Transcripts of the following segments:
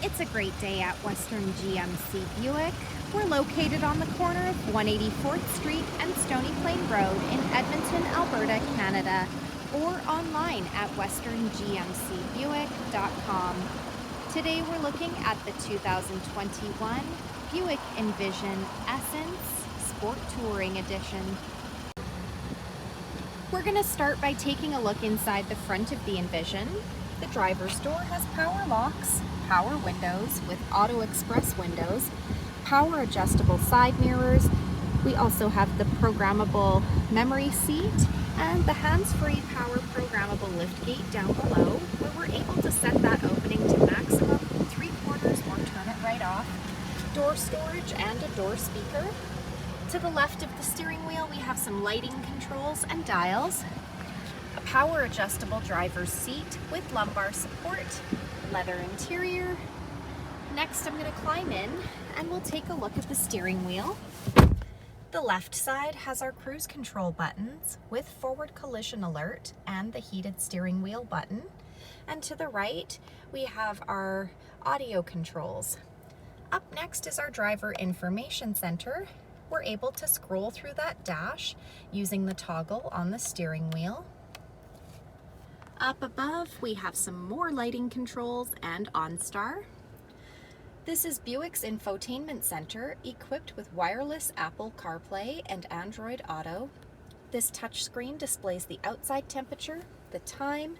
It's a great day at Western GMC Buick. We're located on the corner of 184th Street and Stony Plain Road in Edmonton, Alberta, Canada, or online at westerngmcbuick.com. Today we're looking at the 2021 Buick Envision Essence Sport Touring Edition. We're going to start by taking a look inside the front of the Envision. The driver's door has power locks, power windows with auto express windows, power adjustable side mirrors. We also have the programmable memory seat and the hands-free power programmable liftgate down below, where we're able to set that opening to maximum 3/4 or turn it right off. Door storage and a door speaker. To the left of the steering wheel, we have some lighting controls and dials, a power adjustable driver's seat with lumbar support, leather interior. Next, I'm going to climb in and we'll take a look at the steering wheel. The left side has our cruise control buttons with forward collision alert and the heated steering wheel button. And to the right, we have our audio controls. Up next is our driver information center. We're able to scroll through that dash using the toggle on the steering wheel. Up above, we have some more lighting controls and OnStar. This is Buick's infotainment center, equipped with wireless Apple CarPlay and Android Auto. This touchscreen displays the outside temperature, the time,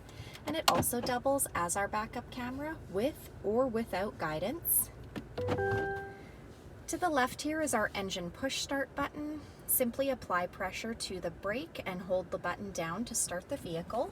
and it also doubles as our backup camera with or without guidance. To the left here is our engine push start button. Simply apply pressure to the brake and hold the button down to start the vehicle.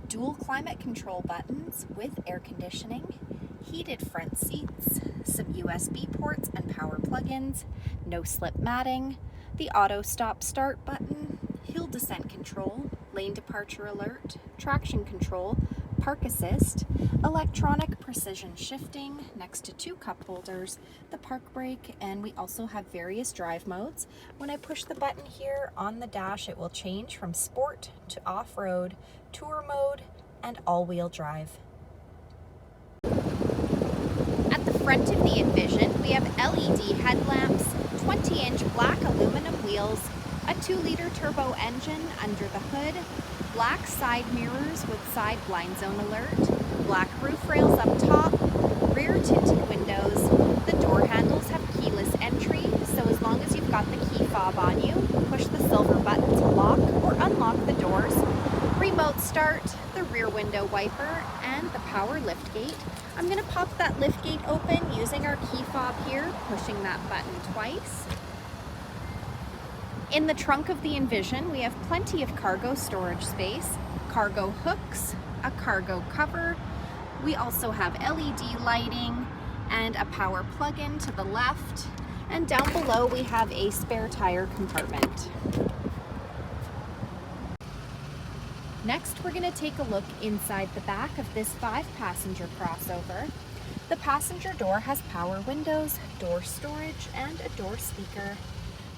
Dual climate control buttons with air conditioning, heated front seats, some USB ports and power plug-ins, no slip matting, the auto stop start button, hill descent control, lane departure alert, traction control, park assist, electronic precision shifting next to 2 cup holders, the park brake, and we also have various drive modes. When I push the button here on the dash, it will change from sport to off-road, tour mode, and all-wheel drive. At the front of the Envision, we have LED headlamps, 20-inch black aluminum wheels, a 2-liter turbo engine under the hood, black side mirrors with side blind zone alert, black roof rails up top, rear tinted windows. The door handles have keyless entry, so as long as you've got the key fob on you, push the silver button to lock or unlock the doors. Remote start, the rear window wiper, and the power liftgate. I'm going to pop that liftgate open using our key fob here, pushing that button twice. In the trunk of the Envision, we have plenty of cargo storage space, cargo hooks, a cargo cover. We also have LED lighting and a power plug-in to the left. And down below, we have a spare tire compartment. Next, we're going to take a look inside the back of this 5-passenger crossover. The passenger door has power windows, door storage, and a door speaker.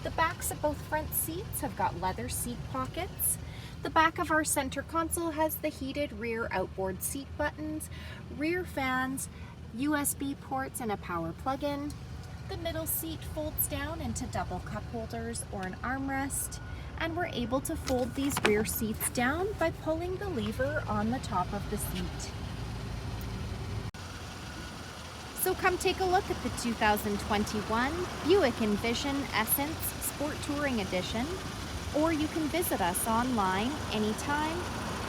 The backs of both front seats have got leather seat pockets. The back of our center console has the heated rear outboard seat buttons, rear fans, USB ports, and a power plug-in. The middle seat folds down into double cup holders or an armrest, and we're able to fold these rear seats down by pulling the lever on the top of the seat. So come take a look at the 2021 Buick Envision Essence Sport Touring Edition, or you can visit us online anytime,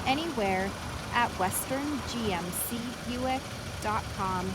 anywhere at westerngmcbuick.com.